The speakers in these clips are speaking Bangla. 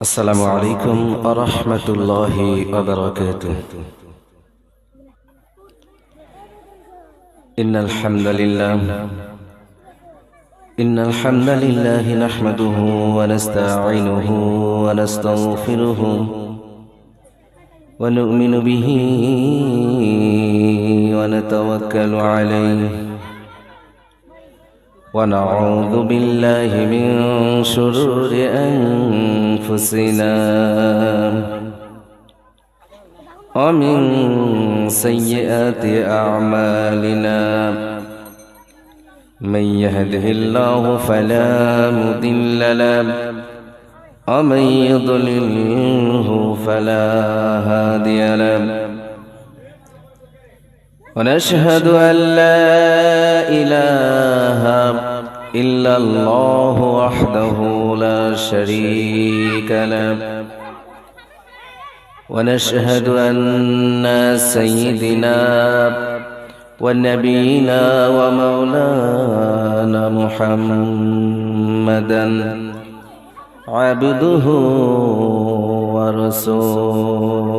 السلام عليكم ورحمة الله وبركاته. إن الحمد لله نحمده ونستعينه ونستغفره ونؤمن به ونتوكل عليه ونعوذ بالله من شرور أنفسنا ومن سيئات أعمالنا. من يهده الله فلا مضل له ومن يضلله فلا هادي له. ونشهد أن لا إله إلا الله وحده لا شريك له. ونشهد أن سيدنا ونبينا ومولانا محمدا عبده ورسوله.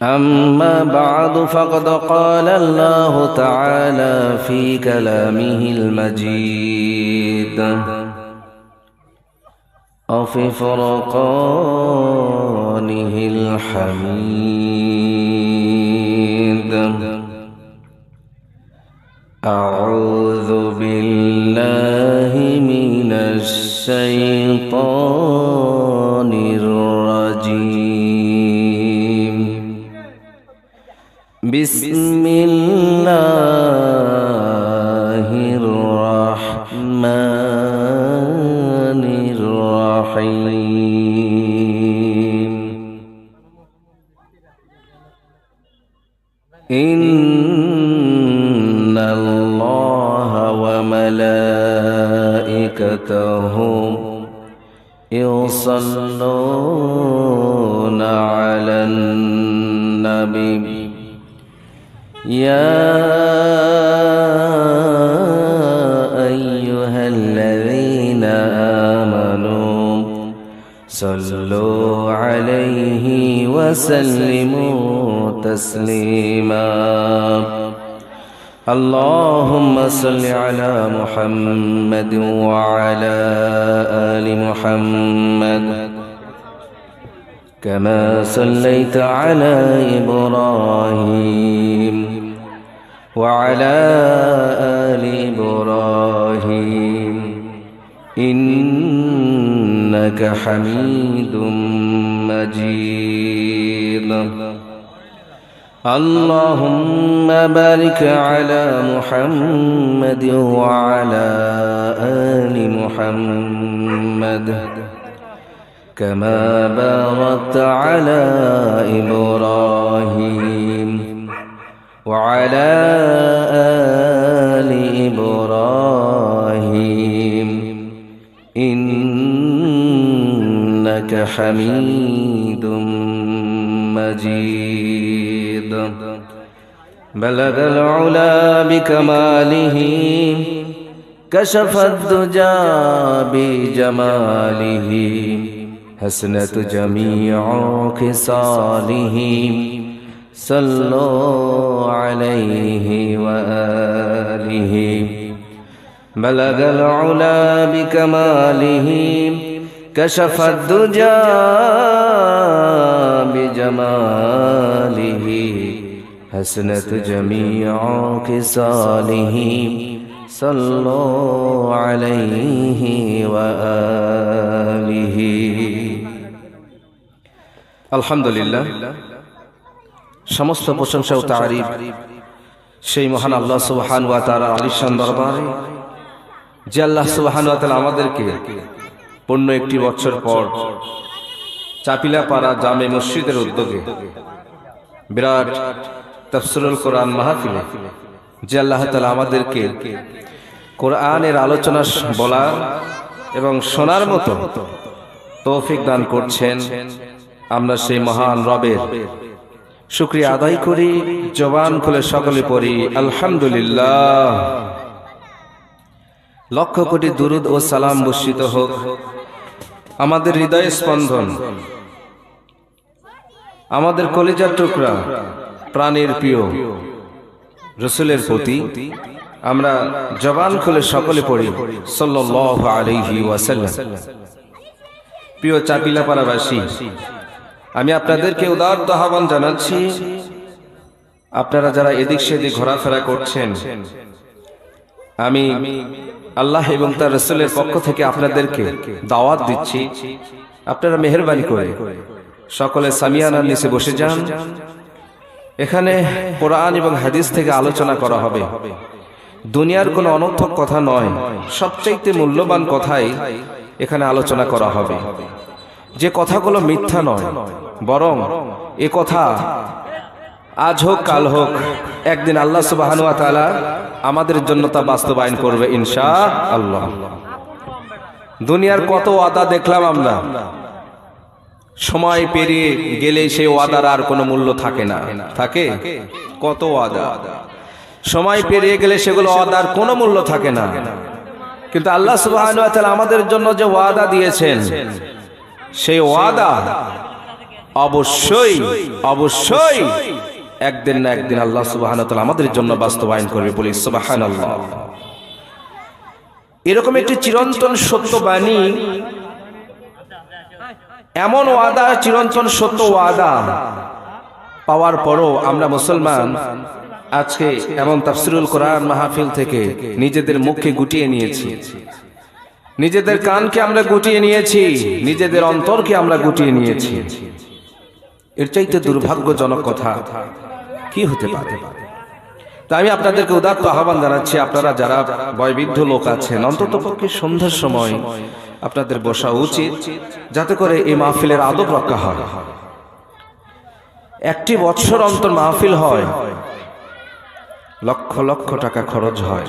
أما بعد فقد قال الله تعالى في كلامه المجيد وفي فرقانه الحميد. أعوذ بالله من الشيطان الرجيم. بسم الله الرحمن الرحيم. إن الله وملائكته يصلون على النبي يا أيها الذين آمنوا صلوا عليه وسلموا تسليما. اللهم صل على محمد وعلى آل محمد كما صليت على إبراهيم وعلى آل إبراهيم إنك حميد مجيد. اللهم بارك على محمد وعلى آل محمد كما باركت على إبراهيم وعلى آل إبراهيم إنك حميد مجيد. بلغ العلا بكماله كشف الدجى بجماله حسنت جميع خصاله صلوا عليه وآله. بلغ العلا بكماله كشف الدجى بجماله حسنت جميع خصاله صلوا عليه وآله. আলহামদুলিল্লাহ, সমস্ত প্রশংসা ও তারিফ সেই মহান আল্লাহ সুবহানাহু ওয়া তাআলা আলিশান দরবারে, যে আল্লাহ সুবহানাহু ওয়া তাআলা আমাদেরকে পূর্ণ একটি বছর পর চাপিলাপাড়া জামে মসজিদের উদ্যোগে বিরাট তাফসীরুল কোরআন মাহফিলে, যে আল্লাহ তাআলা আমাদেরকে কোরআনের আলোচনা বলার এবং শোনার মতো তৌফিক দান করছেন, আমরা সেই মহান রবের শুকরিয়া আদায় করি। জবান খুলে সকলে পড়ি আলহামদুলিল্লাহ। লক্ষ কোটি দুরুদ ও সালাম বর্ষিত হোক আমাদের হৃদয় স্পন্দন, আমাদের কলিজার টুকরা, প্রাণের প্রিয় রাসূলের প্রতি। আমরা জবান খুলে সকলে পড়ি সাল্লাল্লাহু আলাইহি ওয়াসাল্লাম। প্রিয় চাপিলাপাড়াবাসী, আমি আপনাদেরকে উদাত্ত আহ্বান জানাচ্ছি, আপনারা যারা এদিক সেদিক ঘোরাফেরা করছেন, আমি আল্লাহ এবং তার রাসূলের পক্ষ থেকে আপনাদেরকে দাওয়াত দিচ্ছি, আপনারা মেহেরবানি করে সকলে সামিয়ানার নিচে বসে যান। এখানে কোরআন এবং হাদিস থেকে আলোচনা করা হবে। দুনিয়ার কোনো অনর্থক কথা নয়, সবচাইতে মূল্যবান কথাই এখানে আলোচনা করা হবে। যে কথাগুলো মিথ্যা নয়, বরং এ কথা আজ হোক কাল হোক একদিন আল্লাহ সুবহানাহু ওয়া তাআলা আমাদের জন্য তা বাস্তবায়ন করবে ইনশাআল্লাহ। দুনিয়ার কত ওয়াদা দেখলাম আমরা, সময় পেরিয়ে গেলে সেই ওয়াদার আর কোনো মূল্য থাকে না। থাকে কত ওয়াদা, সময় পেরিয়ে গেলে সেগুলো ওয়াদার কোনো মূল্য থাকে না। কিন্তু আল্লাহ সুবহানাহু ওয়া তাআলা আমাদের জন্য যে ওয়াদা দিয়েছেন, সেই ওয়াদা অবশ্যই অবশ্যই একদিন না একদিন আল্লাহ সুবহানাহু ওয়া তাআলা আমাদের জন্য বাস্তবায়ন করবে, বলি সুবহানাল্লাহ। এরকম একটি চিরন্তন সত্য বাণী, এমন ওয়াদা, চিরন্তন সত্য ওয়াদা পাওয়ার পরও আমরা মুসলমান আজকে এমন তাফসিরুল কোরআন মাহফিল থেকে নিজেদের মুখকে গুটিয়ে নিয়েছি, নিজেদের কানকে আমরা গুটিয়ে নিয়েছি, নিজেদের অন্তরকে আমরা গুটিয়ে নিয়েছি। এর চাইতে দুর্ভাগ্যজনক কথা কি হতে পারে? তাই আমি আপনাদেরকে উদাত্ত আহ্বান জানাচ্ছি, আপনারা যারা বয়োবৃদ্ধ লোক আছেন, অন্ততপক্ষে সন্ধ্যার সময় আপনাদের বসা উচিত, যাতে করে এই মাহফিলের আদব রক্ষা হয়। একটি বছর অন্তর মাহফিল হয়, লক্ষ লক্ষ টাকা খরচ হয়।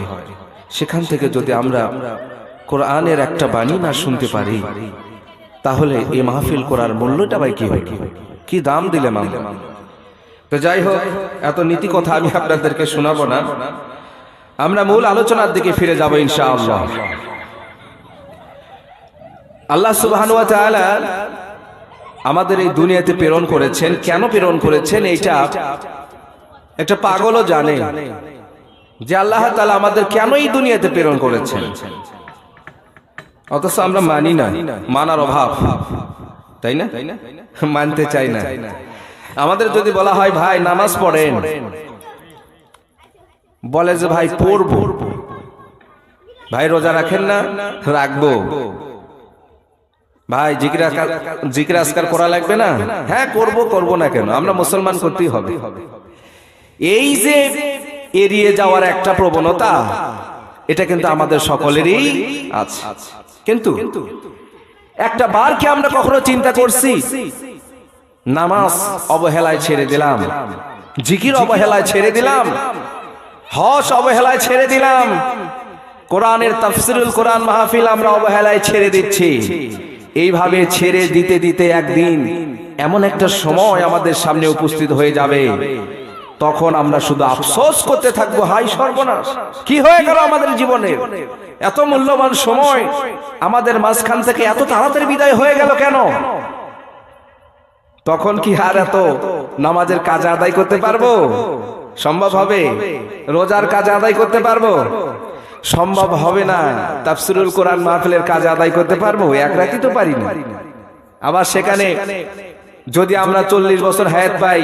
সেখান থেকে যদি আমরা কোরআনের একটা বাণী না শুনতে পারি, তাহলে এই মাহফিল করার মূল্যটা ভাই কি হয়? কি দাম দিলাম আমরা? তো যাই হোক, এত নীতি কথা আমি আপনাদেরকে শোনাবো না, আমরা মূল আলোচনার দিকে ফিরে যাব ইনশাআল্লাহ। আল্লাহ সুবহানাহু ওয়া তাআলা আমাদের এই দুনিয়াতে প্রেরণ করেছেন। কেন প্রেরণ করেছেন এইটা একটা পাগলও জানে, যে আল্লাহ তাআলা আমাদের কেন এই দুনিয়াতে প্রেরণ করেছেন, অথচ আমরা মানি না। মানার অভাব, তাই না? মানতে চাই না। আমাদের যদি বলা হয় ভাই নামাজ পড়েন, বলে যে ভাই পড়বো। ভাই রোজা রাখেন না? রাখবো। ভাই জিকির আজকার করা লাগবে না? হ্যাঁ করবো, করবো না কেন? আমরা মুসলমান, করতেই হবে। এই যে এড়িয়ে যাওয়ার একটা প্রবণতা, এটা কিন্তু আমাদের সকলেরই আছে। কিন্তু একটা বার কি আমরা কখনো চিন্তা করছি, নামাজ অবহেলায় ছেড়ে দিলাম, জিকির অবহেলায় ছেড়ে দিলাম, হজ অবহেলায় ছেড়ে দিলাম, কোরআনের তাফসিরুল কোরআন মাহফিল আমরা অবহেলায় ছেড়ে দিচ্ছি। এইভাবে ছেড়ে দিতে দিতে একদিন এমন একটা সময় আমাদের সামনে উপস্থিত হয়ে যাবে, তখন আমরা শুধু আফসোস করতে থাকবো, হাই সর্বনাশ, কি হয়ে গেল আমাদের জীবনে? এত মূল্যবান সময় আমাদের মাঝখান থেকে এত তাড়াতাড়ি বিদায় হয়ে গেল কেন? তখন কি আর এত নামাজের কাজ আদায় করতে পারবো? সম্ভব হবে? রোজার কাজ আদায় করতে পারবো? সম্ভব হবে না। তাফসিরুল কোরআন মাহফিলের কাজ আদায় করতে পারবো? এক রাতি তো পারি না। আবার সেখানে যদি আমরা 40 বছর হায়াত পাই,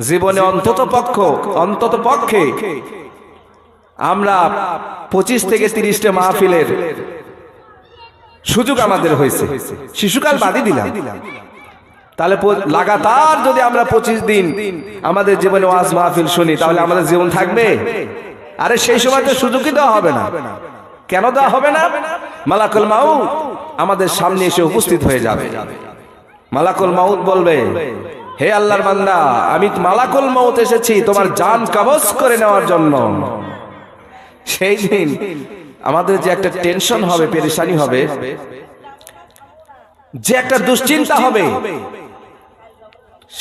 জীবনে অন্তত পক্ষে আমরা 25 থেকে 30টা মাহফিলের সুযোগ আমাদের হয়েছে, শিশুকাল বাদই দিলাম। তাহলে লাগাতার যদি আমরা 25 দিন আমাদের জীবনে ওয়াজ মাহফিল শুনি, তাহলে আমাদের জীবন থাকবে? আরে সেই সময় তো সুযোগই দেওয়া হবে না। কেন দেওয়া হবে না? মালাকুল মাউত আমাদের সামনে এসে উপস্থিত হয়ে যাবে। মালাকুল মাউত বলবে, হে আল্লাহর বান্দা, আমি মালাকুল মাউত এসেছি তোমার জান কবজ করে নেওয়ার জন্য। সেই দিন আমাদের যে একটা টেনশন হবে, পেরেশানি হবে, যে একটা দুশ্চিন্তা হবে,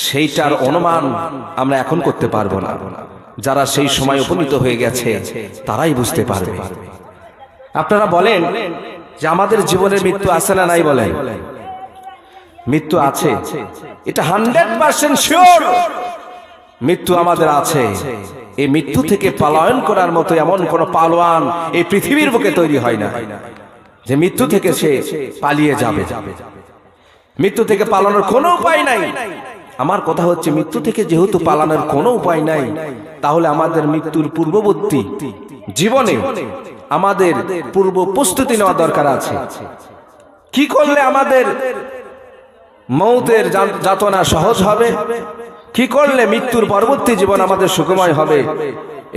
সেইটার অনুমান আমরা এখন করতে পারবো না। যারা সেই সময় উপনীত হয়ে গেছে তারাই বুঝতে পারবে। আপনারা বলেন যে আমাদের জীবনের মৃত্যু আছে না নাই? বলেন মৃত্যু আছে, এটা 100% শিওর মৃত্যু আমাদের আছে। এই মৃত্যু থেকে পলায়ন করার মতো এমন কোন পালোয়ান এই পৃথিবীর বুকে তৈরি হয় না যে মৃত্যু থেকে সে পালিয়ে যাবে। মৃত্যু থেকে পালানোর কোনো উপায় নাই। আমার কথা হচ্ছে, মৃত্যু থেকে যেহেতু পালানোর কোনো উপায় নাই, তাহলে আমাদের মৃত্যুর পূর্ববর্তী জীবনে আমাদের পূর্ব প্রস্তুতি নেওয়া দরকার আছে। কি করলে আমাদের মৌতের যাতনা সহজ হবে, কি করলে মৃত্যুর পরবর্তী জীবন আমাদের সুখময় হবে,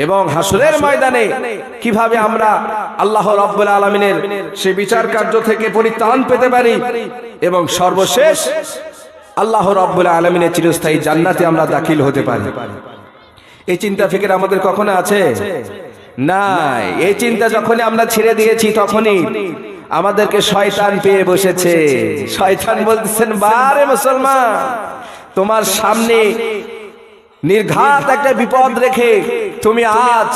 এবং হাসরের ময়দানে কিভাবে আমরা আল্লাহ রাব্বুল আলামিনের সেই বিচার কার্য থেকে পরিত্রাণ পেতে পারি, এবং সর্বশেষ আল্লাহ রাব্বুল আলামিনের চিরস্থায়ী জান্নাতে আমরা দাখিল হতে পারি। এই চিন্তা ফিকির আমাদের কখনো আছে? নাই। এই চিন্তা যখনই আমরা ছেড়ে দিয়েছি, তখনই আমাদেরকে শয়তান পেয়ে বসেছে। শয়তান বলতেছেন, বারে মুসলমান, তোমার সামনে নির্ঘাত একটা বিপদ রেখে তুমি আজ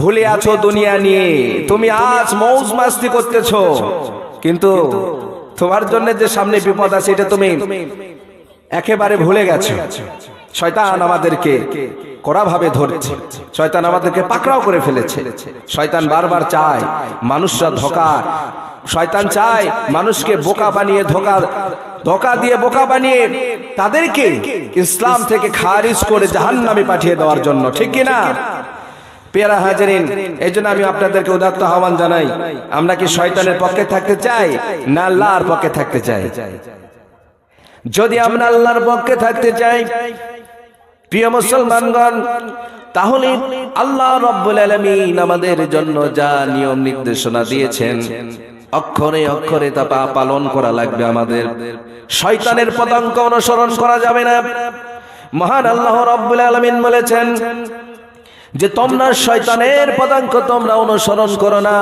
ভুলে আছো দুনিয়া নিয়ে, তুমি আজ মৌজ মাস্তি করতেছো, কিন্তু তোমার জন্য যে সামনে বিপদ আছে এটা তুমি একেবারে ভুলে গেছো। শয়তান আমাদেরকে কড়াভাবে ধরছে, শয়তান আমাদেরকে পাকড়াও করে ফেলেছে। শয়তান বারবার চায় মানুষরা ধোঁকা, শয়তান চায় মানুষকে বোকা বানিয়ে ধোঁকা দিয়ে বোকা বানিয়ে তাদেরকে ইসলাম থেকে খারিজ করে জাহান্নামে পাঠিয়ে দেওয়ার জন্য, ঠিক কি না? পেয়ারা হাজিরিন, এই জন্য আমি আপনাদেরকে উদাত্ত আহ্বান জানাই, আমরা কি শয়তানের পক্ষে থাকতে চাই না আল্লাহর পক্ষে থাকতে চাই? যদি আমরা আল্লাহর পক্ষে থাকতে চাই প্রিয় মুসলমানগণ, তাহলে আল্লাহ রাব্বুল আলামিন আমাদের জন্য যা নিয়ম নির্দেশনা দিয়েছেন অক্ষরে অক্ষরে তা পালন করা লাগবে আমাদের। শয়তানের পদাঙ্ক অনুসরণ করা যাবে না। মহান আল্লাহ রাব্বুল আলামিন বলেছেন যে তোমরা শয়তানের পদাঙ্ক তোমরা অনুসরণ করো না,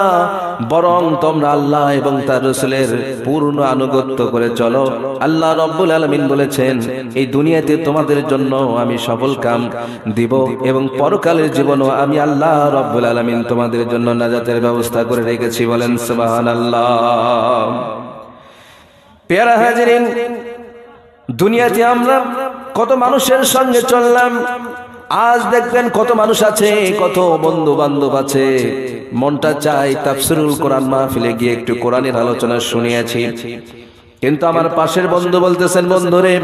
বরং তোমরা আল্লাহ এবং তার রাসূলের পূর্ণ আনুগত্য করে চলো। আল্লাহ রাব্বুল আলামিন বলেছেন, এই দুনিয়াতে তোমাদের জন্য আমি সফল কাম দিব এবং পরকালের জীবনও আমি আল্লাহ রাব্বুল আলামিন তোমাদের জন্য নাজাতের ব্যবস্থা করে রেখেছি। বলেন সুবহানাল্লাহ। প্যারা হাজিরিন, দুনিয়াতে আমরা কত মানুষের সঙ্গে চললাম, আজ দেখবেন কত মানুষ আছে, কত বন্ধু বান্ধব আছে, মনটা চাই তাফসীরুল কোরআন মাহফিলে গিয়ে একটু কোরআনের আলোচনা শুনিয়েছি, কিন্তু আমার পাশের বন্ধু বলতেছেন, বন্ধুরে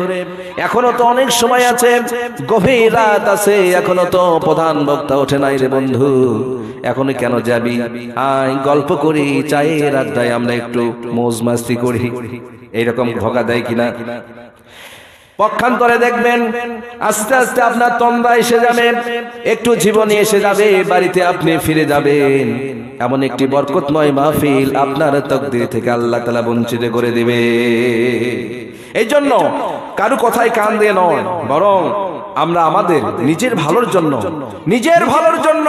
এখনো তো অনেক সময় আছে, গভীর রাত আছে, এখনো তো প্রধান বক্তা ওঠে নাই রে বন্ধু, এখনো কেন যাবি? আয় গল্প করি, চায়ের আড্ডায় আমরা একটু মৌজ মাস্তি করি। এইরকম ধোঁকা দেয় কিনা? পক্ষান্তরে দেখবেন আস্তে আস্তে আপনার তন্দ্রা এসে যাবে, একটু জীবনে এসে যাবে, বাড়িতে আপনি ফিরে যাবেন, এমন একটি বরকতময় মাহফিল আপনার তাকদীর থেকে আল্লাহ তাআলা বঞ্চিত করে দিবে। এই জন্য কারো কথায় কান দিয়ে নয়, বরং আমরা আমাদের নিজের ভালোর জন্য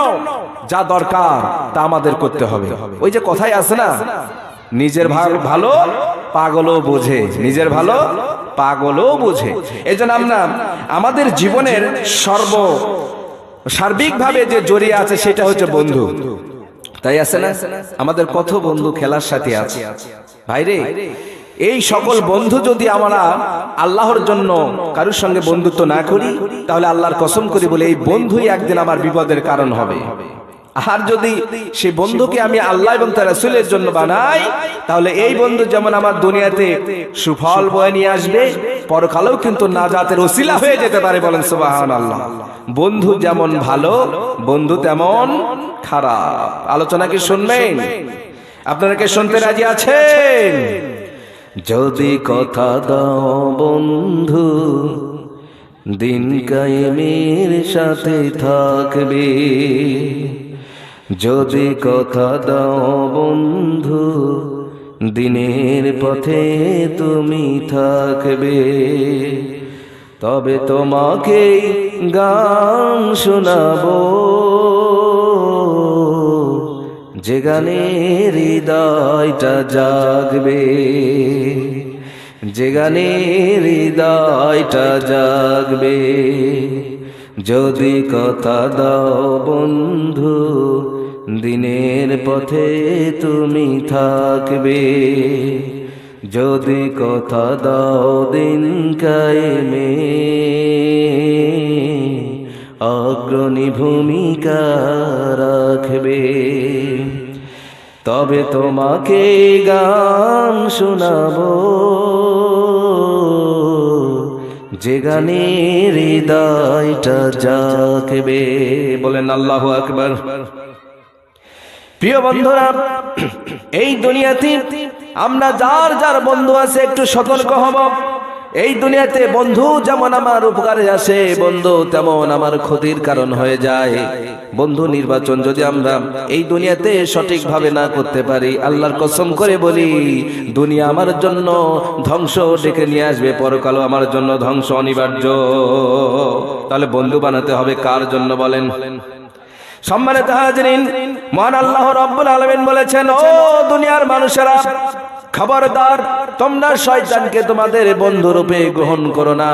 যা দরকার তা আমাদের করতে হবে। ওই যে কথাই আছে না, নিজের ভালো পাগলও বোঝে, নিজের ভালো পাগলও বোঝে। এই জন্য আমরা আমাদের জীবনের সার্বিকভাবে যে জড়িয়ে আছে সেটা হচ্ছে বন্ধু। তাই আছে না, আমাদের কত বন্ধু খেলার সাথে আছে। ভাইরে, এই সকল বন্ধু যদি আমরা আল্লাহর জন্য কারোর সঙ্গে বন্ধুত্ব না করি, তাহলে আল্লাহর কসম করি বলে এই বন্ধুই একদিন আমার বিপদের কারণ হবে। আর যদি সেই বন্ধুকে আমি আল্লাহ এবং তার রাসূলের জন্য বানাই, তাহলে এই বন্ধু যেমন আমার দুনিয়াতে সুফল বয়ে নিয়ে আসবে, পরকালেও কিন্তু নাজাতের ওসিলা হয়ে যেতে পারে। বলেন সুবহানাল্লাহ। বন্ধু যেমন ভালো, বন্ধু তেমন খারাপ। আলোচনা কি শুনবেন? আপনারা কি শুনতে রাজি আছেন? যদি কথা দাও বন্ধু, দিন কায়েমের সাথে থাকবে, যদি কথা দাও বন্ধু, দিনের পথে তুমি থাকবে, তবে তোমাকে গান শোনাবো, যে গানে হৃদয়টা জাগবে, যে গানে হৃদয়টা জাগবে, যদি কথা দাও বন্ধু, দিনের পথে তুমি থাকবে, যদি কথা দাও দিন কায়েমে অগ্রণী ভূমিকা রাখবে। তবে তোমাকে গান শোনাবো, যে গানে হৃদয়টা জাগবে। বলেন আল্লাহু আকবার। প্রিয় বন্ধুরা, এই দুনিয়াতে আমরা যার যার বন্ধু আছে একটু সতর্ক হব। এই দুনিয়াতে বন্ধু যেমন আমার উপকারে আসে, বন্ধু তেমন আমার ক্ষতির কারণ হয়ে যায়। বন্ধু নির্বাচন যদি আমরা এই দুনিয়াতে সঠিকভাবে না করতে পারি, আল্লাহর কসম করে বলি, দুনিয়া আমার জন্য ধ্বংস ডেকে নিয়ে আসবে, পরকালও আমার জন্য ধ্বংস অনিবার্য। তাহলে বন্ধু বানাতে হবে কার জন্য বলেন? সম্মানিত হাজিরিন, মহান আল্লাহ রাব্বুল আলামিন বলেছেন, ও দুনিয়ার মানুষেরা, খবরদার তোমরা শয়তানকে তোমাদের বন্ধু রূপে গ্রহণ করো না।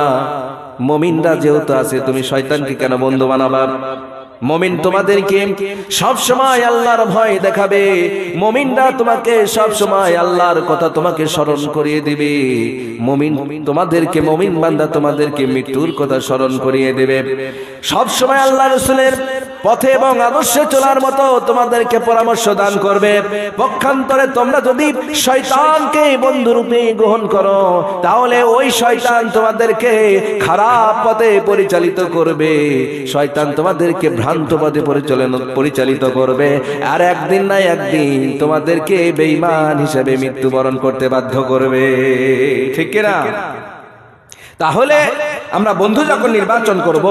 মুমিনরা যেহেতু আছে, তুমি শয়তানকে কেন বন্ধু বানাবা? মুমিন তোমাদেরকে সব সময় আল্লাহর ভয় দেখাবে। মুমিনরা তোমাকে সব সময় আল্লাহর কথা তোমাকে স্মরণ করিয়ে দিবে। মুমিন তোমাদেরকে, মুমিন বান্দা তোমাদেরকে মৃত্যুর কথা স্মরণ করিয়ে দেবে। সব সময় আল্লাহ রাসূলের পথে এবং আদর্শে চলার মতো তোমাদেরকে পরামর্শ দান করবে। পক্ষান্তরে তোমরা যদি শয়তানকে বন্ধুরূপে গ্রহণ করো, তাহলে ওই শয়তান তোমাদেরকে খারাপ পথে পরিচালিত করবে। শয়তান তোমাদেরকে ভ্রান্ত পথে পরিচালিত করবে, আর একদিন না একদিন তোমাদেরকে বেঈমান হিসেবে মৃত্যুবরণ করতে বাধ্য করবে। ঠিক কিনা? তাহলে আমরা বন্ধু যখন নির্বাচন করব,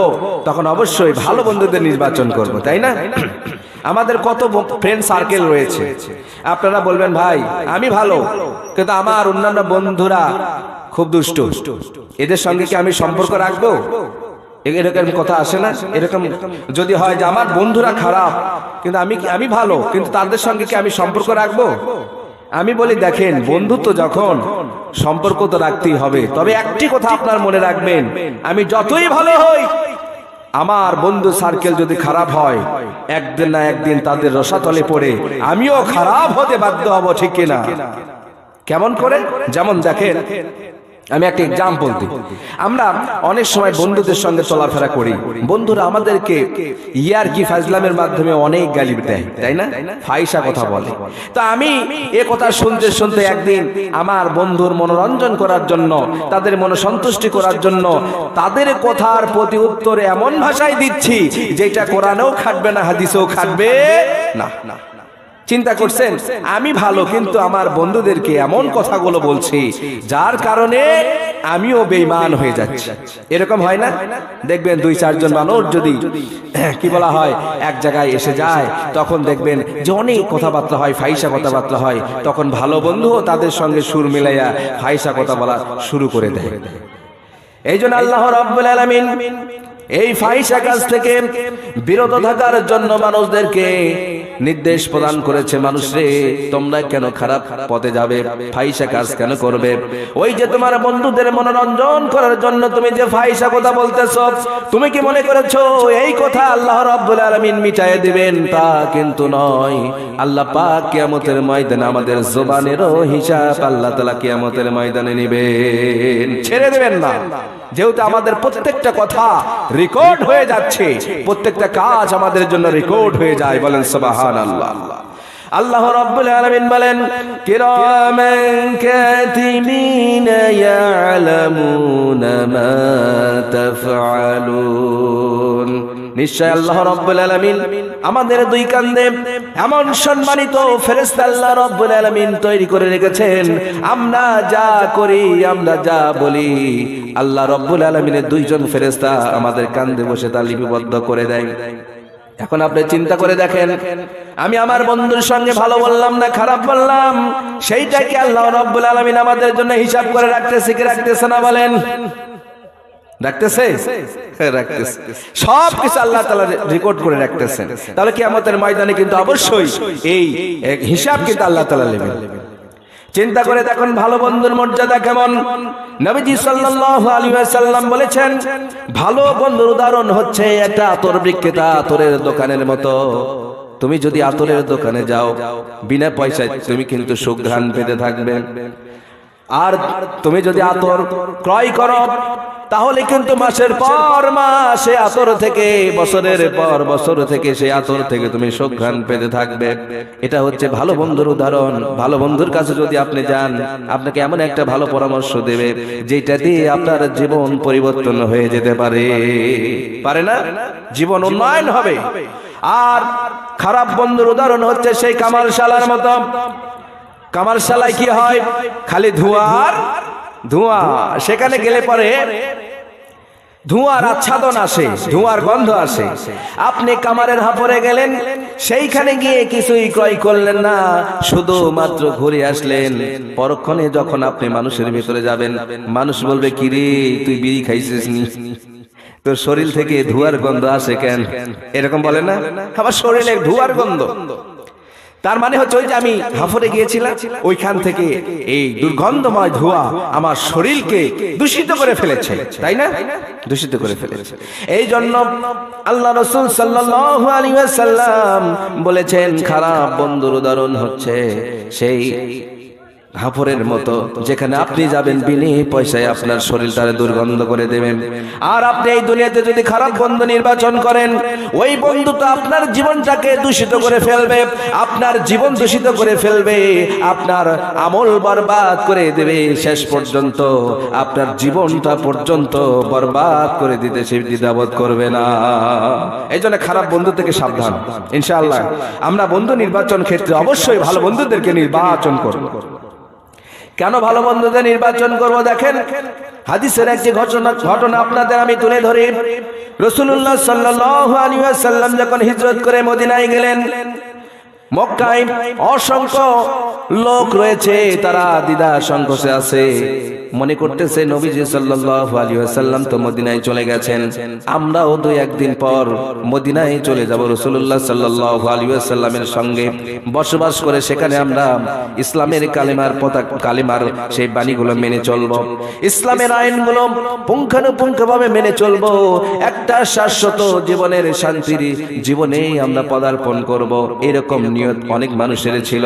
তখন অবশ্যই ভালো বন্ধুদের নির্বাচন করব, তাই না? আমাদের কত ফ্রেন্ড সার্কেল রয়েছে। আপনারা বলবেন, ভাই আমি ভালো, কিন্তু আমার অন্যান্য বন্ধুরা খুব দুষ্ট, এদের সঙ্গে কি আমি সম্পর্ক রাখবো? এরকম কথা আসে না? এরকম যদি হয় যে আমার বন্ধুরা খারাপ কিন্তু আমি ভালো, কিন্তু তাদের সঙ্গে কি আমি সম্পর্ক রাখবো? আমি বলি, দেখেন, বন্ধুত্ব যখন, সম্পর্ক তো রাখতেই হবে। তবে একটি কথা আপনার মনে রাখবেন, আমি যতই ভালো হই, আমার বন্ধু সার্কেল যদি খারাপ হয়, একদিন না একদিন তাদের রসাতলে পড়ে আমিও খারাপ হতে বাধ্য হব। ঠিক কিনা? কেমন করে? যেমন দেখেন, আমি একটা এক্সাম্পল দিই। আমরা অনেক সময় বন্ধুদের সঙ্গে চলাফেরা করি, বন্ধুরা আমাদেরকে ইয়ারকি ফাজলামের মাধ্যমে অনেক গালি দেয়, তাই না? ফাহিশা কথা বলে। তো আমি এ কথা শুনতে শুনতে একদিন আমার বন্ধুর মনোরঞ্জন করার জন্য, তাদের মনসন্তুষ্টি করার জন্য, তাদের কথার প্রতি উত্তরে এমন ভাষায় দিচ্ছি যেটা কোরআনেও খাটবে না, হাদিসেও খাটবে না। চিন্তা করছেন, আমি ভালো, কিন্তু আমার বন্ধুদেরকে এমন কথাগুলো বলছি যার কারণে আমিও বেঈমান হয়ে যাচ্ছি। এরকম হয় না? দেখবেন 2-4 জন মানুষ যদি কি বলা হয় এক জায়গায় এসে যায়, তখন দেখবেন যে অনেক কথাবার্তা হয়, ফাহিশা কথাবার্তা হয়, তখন ভালো বন্ধুও তাদের সঙ্গে সুর মিলাইয়া ফাহিশা কথা বলা শুরু করে দেয়। এই জন্য আল্লাহ রাব্বুল আলামিন এই ফাহিশা কাজ থেকে বিরত থাকার জন্য মানুষদেরকে নির্দেশ প্রদান করেছে, মানুষরে তোমরা কেন খারাপ পথে যাবে, ফাহিশা কাজ কেন করবে? ওই যে তোমার বন্ধুদের মনোরঞ্জন করার জন্য তুমি যে ফাহিশা কথা বলতেছো, তুমি কি মনে করেছো এই কথা আল্লাহ রাব্বুল আলামিন মিটায়ে দিবেন? তা কিন্তু নয়। আল্লাহ পাক কিয়ামতের ময়দানে আমাদের জবানেরও হিসাব আল্লাহ তাআলা কিয়ামতের ময়দানে নেবেন, ছেড়ে দেবেন না। যেহেতু আমাদের প্রত্যেকটা কথা রেকর্ড হয়ে যাচ্ছে, প্রত্যেকটা কাজ আমাদের জন্য রেকর্ড হয়ে যায়। বলেন সুবহানাল্লাহ। আল্লাহ রাব্বুল আলামিন বলেন, কিরামান কাতিবিনা ইয়ালামুনা মা তাফআলুন। নিশ্চয় আল্লাহ রাব্বুল আলামিন আমাদের দুই কান্দে এমন সম্মানিত ফেরেশতা আল্লাহ রাব্বুল আলামিন তৈরি করে রেখেছেন, আমরা যা করি, আমরা যা বলি, আল্লাহ রাব্বুল আলামিনের 2 জন ফেরেশতা আমাদের কান্দে বসে তা লিপিবদ্ধ করে দেয়। এখন আপনি চিন্তা করে দেখেন, আমি আমার বন্ধুর সঙ্গে ভালো বললাম না খারাপ বললাম, সেইটা কি আল্লাহ রাব্বুল আলামিন আমাদের জন্য হিসাব করে রাখতেছে কি রাখতেছে না? বলেন, রাখতেছে? রাখতেছে। সব কিছু আল্লাহ তাআলা রেকর্ড করে রাখতেছেন। তাহলে কিয়ামতের ময়দানে কিন্তু অবশ্যই এই হিসাব কিন্তু আল্লাহ তাআলা নেবেন। চিন্তা করে দেখুন ভালো বন্ধুর মর্যাদা কেমন। নবীজি সাল্লাল্লাহু আলাইহি ওয়াসাল্লাম বলেছেন, ভালো বন্ধুর উদাহরণ হচ্ছে একটা আতর বিক্রেতা আতরের দোকানের মতো। তুমি যদি আতরের দোকানে যাও বিনা পয়সায় তুমি কিন্তু সুঘ্রাণ পেতে থাকবে। আর তুমি যদি আতর ক্রয় করো তাহলে কিন্তু মাসের পর মাস সে আতর থেকে, বছরের পর বছর থেকে সেই আতর থেকে তুমি সুঘ্রাণ পেতে থাকবে। এটা হচ্ছে ভালো বন্ধুর উদাহরণ। ভালো বন্ধুর কাছে যদি আপনি যান, আপনাকে এমন একটা ভালো পরামর্শ দেবে যেটা দিয়ে আপনার জীবন পরিবর্তন হয়ে যেতে পারে, পারে না? জীবন উন্নয়ন হবে। আর খারাপ বন্ধুর উদাহরণ হচ্ছে সেই কামারশালার মতো। কামারশালায় কি হয়? খালি ধোঁয়ার ধোঁয়া। সেখানে গেলে পরে ধোঁয়ার আচ্ছাদন আসে, ধোঁয়ার গন্ধ আসে। আপনি কামারের হাফরে গেলেন, সেইখানে গিয়ে কিছুই ক্রয় করলেন না, শুধুমাত্র ঘুরে আসলেন। পরক্ষণে যখন আপনি মানুষের ভিতরে যাবেন, মানুষ বলবে কি রে তুই বিড়ি খাইছিস নি, তোর শরীর থেকে ধোঁয়ার গন্ধ আসে কেন? এরকম বলে না, আমার শরীরে ধোঁয়ার গন্ধ। তার মানে হচ্ছে ওই যে আমি হাফরে গিয়েছিলাম, ওইখান থেকে এই দুর্গন্ধময় ধোঁয়া আমার শরীরকে দূষিত করে ফেলেছে, তাই না? দূষিত করে ফেলেছে। এই জন্য আল্লাহ রাসূল সাল্লাল্লাহু আলাইহি ওয়াসাল্লাম বলেছেন খারাপ বন্ধুর উদাহরণ হচ্ছে সেই হাফরের মতো, যেখানে আপনি যাবেন বিনি পয়সায় আপনার শরীরটারে দুর্গন্ধ করে দেবেন। আর আপনি এই দুনিয়াতে যদি খারাপ বন্ধু নির্বাচন করেন, ওই বন্ধুটা আপনার জীবনটাকে দূষিত করে ফেলবে, আপনার জীবন দূষিত করে ফেলবে, আপনার আমল বরবাদ করে দেবে, শেষ পর্যন্ত আপনার জীবনটা পর্যন্ত বরবাদ করে দিতে সে দ্বিধাবোধ করবে না। এই জন্য খারাপ বন্ধু থেকে সাবধান। ইনশাআল্লাহ আমরা বন্ধু নির্বাচন ক্ষেত্রে অবশ্যই ভালো বন্ধুদেরকে নির্বাচন করব। কেন ভালো বন্ধুদের নির্বাচন করব? দেখেন হাদিসের একটি ঘটনা আপনাদের আমি তুলে ধরি। রাসূলুল্লাহ সাল্লাল্লাহু আলাইহি ওয়াসাল্লাম যখন হিজরত করে মদিনায় গেলেন, মক্কায় অসংখ্য লোক রয়েছে, তারা দ্বিধা সংকোচে আছে, মনে করতেছে নবীজি সাল্লাল্লাহু আলাইহি ওয়াসাল্লাম তো মদিনায় চলে গেছেন, আমরাও দুই একদিন পর মদিনায় চলে যাব, রাসূলুল্লাহ সাল্লাল্লাহু আলাইহি ওয়াসাল্লামের সঙ্গে বসবাস করে সেখানে আমরা ইসলামের কালিমার পতাকা, কালিমার সেই বাণীগুলো মেনে চলব, ইসলামের আইনগুলো পুঙ্খানুপুঙ্খভাবে মেনে চলব, একটা শাশ্বত জীবনের শান্তির জীবনেই আমরা পদার্পণ করব। এরকম নিয়ত অনেক মানুষের ছিল।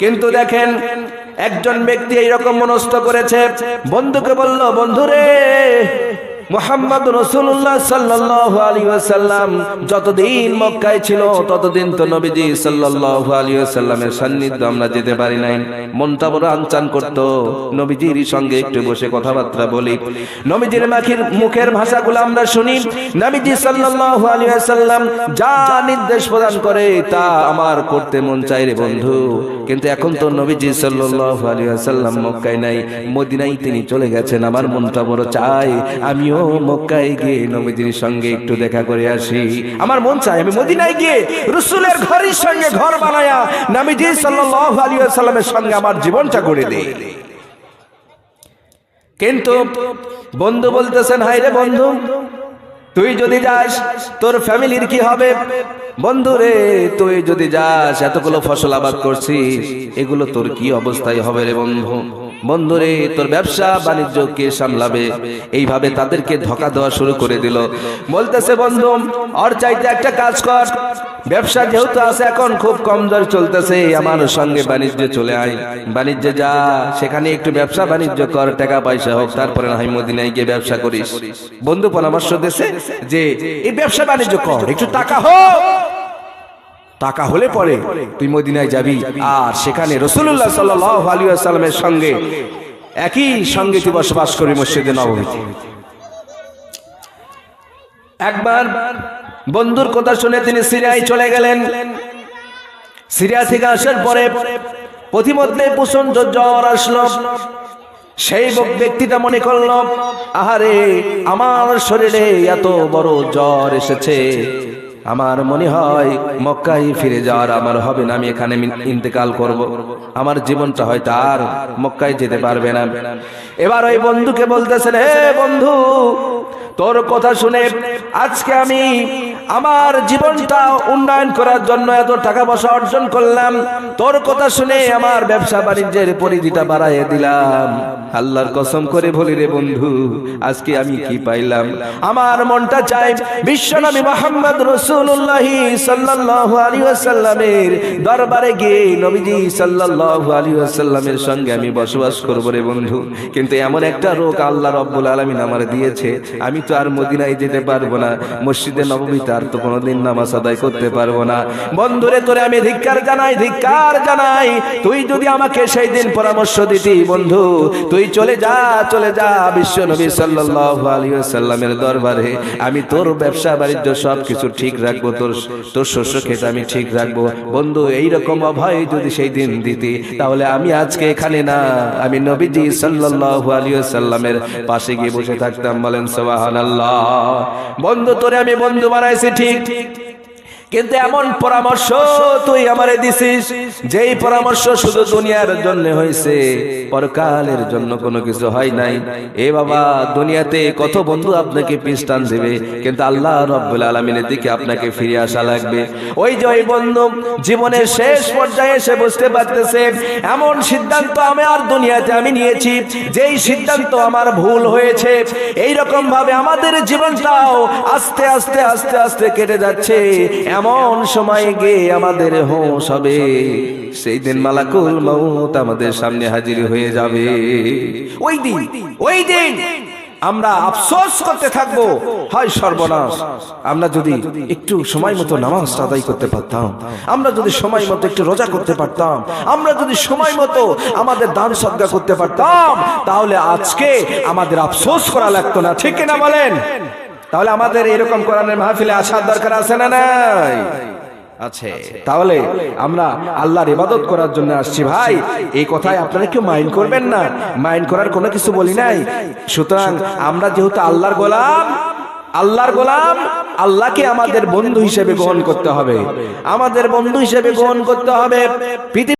কিন্তু দেখেন একজন ব্যক্তি এইরকম মনস্থ করেছে, বন্ধুকে বলল, বন্ধুরে মুহাম্মদ রাসূলুল্লাহ সাল্লাল্লাহু আলাইহি ওয়াসাল্লাম যতদিন মক্কায় ছিল ততদিন তো নবীজি সাল্লাল্লাহু আলাইহি ওয়াসাল্লামের সান্নিধ্য আমরা যেতে পারি নাই। মনটা বড় আনচান করত, নবীজির সঙ্গে একটু বসে কথাবার্তা বলি, নবীজির মুখের ভাষাগুলো আমরা শুনি, নবীজি সাল্লাল্লাহু আলাইহি ওয়াসাল্লাম যা নির্দেশ প্রদান করে তা আমার করতে মন চাই রে বন্ধু। কিন্তু এখন তো নবীজি সাল্লাল্লাহু আলাইহি ওয়াসাল্লাম মক্কায় নাই, মদিনায় তিনি চলে গেছেন। আমার মনটা বড় চাই আমিও মক্কায় গিয়ে নবীজির সঙ্গে একটু দেখা করে আসি। আমার মন চায় আমি মদিনায় গিয়ে রাসূলের ঘরের সঙ্গে ঘর বানায়া নবীজি সাল্লাল্লাহু আলাইহি ওয়াসাল্লামের সঙ্গে আমার জীবনটা গড়ে দেই। কিন্তু বন্ধু বলতেছেন, হায় রে বন্ধু, তুই যদি যাস তোর ফ্যামিলির কি হবে? বন্ধু রে তুই যদি যাস, এতগুলো ফসল আবাদ করছিস, এগুলো তোর কি অবস্থায় হবে রে বন্ধু? বন্ধুরে তোর ব্যবসা বাণিজ্য কে সামলাবে? এইভাবে তাদেরকে ধোঁকা দেওয়া শুরু করে দিল। বলতেছে, বন্ধু ওর চাইতে একটা কাজ কর, ব্যবসা যেহেতু আছে এখন খুব কম দর চলতেছে, আমার সঙ্গে বাণিজ্যে চলে আয়, বাণিজ্যে যা, সেখানে একটু ব্যবসা বাণিজ্য কর, টাকা পয়সা হোক, তারপরে না হয় মদিনায় গিয়ে ব্যবসা করিস। বন্ধু পরামর্শ দিয়েছে যে এই ব্যবসা বাণিজ্য কর, একটু টাকা হোক, টাকা হলে পরে তুই মদিনায় যাবি, আর সেখানে রাসূলুল্লাহ সাল্লাল্লাহু আলাইহি ওয়াসাল্লামের সঙ্গে একই সঙ্গে তুই বসবাস করবি মসজিদে নববীতে। একবার বন্ধুর কথা শুনে তিনি সিরিয়ায় চলে গেলেন। সিরিয়া থেকে আসার পরে পথিমধ্যে প্রচন্ড জ্বর আসলো। সেই ব্যক্তিটা মনে করল, আহারে আমার শরীরে এত বড় জ্বর এসেছে, আমার মনে হয় মক্কায় ফিরে যাওয়ার আমার হবে না, আমি এখানে ইন্তেকাল করব, আমার জীবনটা হয়তো আর মক্কায় যেতে পারবে না। এবার ওই বন্ধুকে বলতেছেন, হে বন্ধু, তোর কথা শুনে আজকে আমি আমার জীবনটা উন্নয়ন করার জন্য এত টাকা পয়সা অর্জন করলাম, তোর কথা শুনে আমার ব্যবসা বাণিজ্যের পরিধিটা বাড়াইয়ে দিলাম। আল্লাহর কসম করে বলি রে বন্ধু, আজকে আমি কি পাইলাম? আমার মনটা চাই বিশ্বনবী মুহাম্মদ রাসূলুল্লাহ সাল্লাল্লাহু আলাইহি ওয়াসাল্লামের দরবারে গিয়ে নবীজি সাল্লাল্লাহু আলাইহি ওয়াসাল্লামের সঙ্গে আমি বসবাস করব রে বন্ধু। কিন্তু এমন একটা রোগ আল্লাহ রাব্বুল আলামিন আমার দিয়েছে, আমি তো আর মদিনায় যেতে পারবো না, মসজিদে নববীতে আর তো কোনোদিন নামাজ আদায় করতে পারবো না। বন্ধুরে তোরে আমি ধিক্কার জানাই, ধিক্কার জানাই। তুই যদি আমাকে সেই দিন পরামর্শ দিতি বন্ধু, তুই চলে যা, চলে যা বিশ্বনবী সাল্লাল্লাহু আলাইহি ওয়াসাল্লামের দরবারে, আমি তোর ব্যবসা বাণিজ্য সবকিছু ঠিক রাখবো, তোর শস্য ক্ষেত আমি ঠিক রাখবো। বন্ধু এইরকম অভয় যদি সেই দিন দিতি, তাহলে আমি আজকে এখানে না, আমি নবীজি সাল্লাল্লাহু আলাইহি ওয়াসাল্লামের পাশে গিয়ে বসে থাকতাম। বলেন সুবহানাল্লাহ। বন্ধু তোরে আমি বন্ধু বানাইছি ঠিক, কিন্তু এমন পরামর্শ তুই আমারে দিছিস, যেই পরামর্শ শুধু দুনিয়ার জন্য হয়েছে, পরকালের জন্য কোনো কিছু হয় নাই। এ বাবা, দুনিয়াতে কত বন্ধু আপনাকে পিস্টান দেবে, কিন্তু আল্লাহ রাব্বুল আলামিনের দিকে আপনাকে ফিরে আসা লাগবে। ওই যে ওই বন্ধু জীবনের শেষ পর্যায়ে এসে বুঝতে পারতেছে এমন সিদ্ধান্ত আমি আর দুনিয়াতে আমি নিয়েছি, যেই সিদ্ধান্ত আমার ভুল হয়েছে। এই রকম ভাবে আমাদের জীবনটাও আস্তে আস্তে আস্তে আস্তে কেটে যাচ্ছে। এমন সময় গিয়ে আমাদের হোশ হবে, সেই দিন মালাকুল মউত আমাদের সামনে হাজির হয়ে যাবে। ওই দিন আমরা আফসোস করতে থাকবো, হায় সর্বনাশ, আমরা যদি একটু সময় মতো নামাজ আদায় করতে পারতাম, আমরা যদি সময় মতো একটু রোজা করতে পারতাম, আমরা যদি সময় মতো আমাদের দান সদকা করতে পারতাম, তাহলে আজকে আমাদের আফসোস করা লাগতো না। ঠিক কিনা বলেন? তাহলে আমাদের এরকম কোরআনের মাহফিলে আসার দরকার আছে না নাই? আছে। তাহলে আমরা আল্লাহর ইবাদত করার জন্য আসছি ভাই, এই কথায় আপনারা কেউ মাইন্ড করবেন না, মাইন্ড করার কোনো কিছু বলি নাই। সুতরাং আমরা যেহেতু আল্লাহর গোলাম, আল্লাহকে আমাদের বন্ধু হিসেবে গ্রহণ করতে হবে, আমাদের বন্ধু হিসেবে গ্রহণ করতে হবে।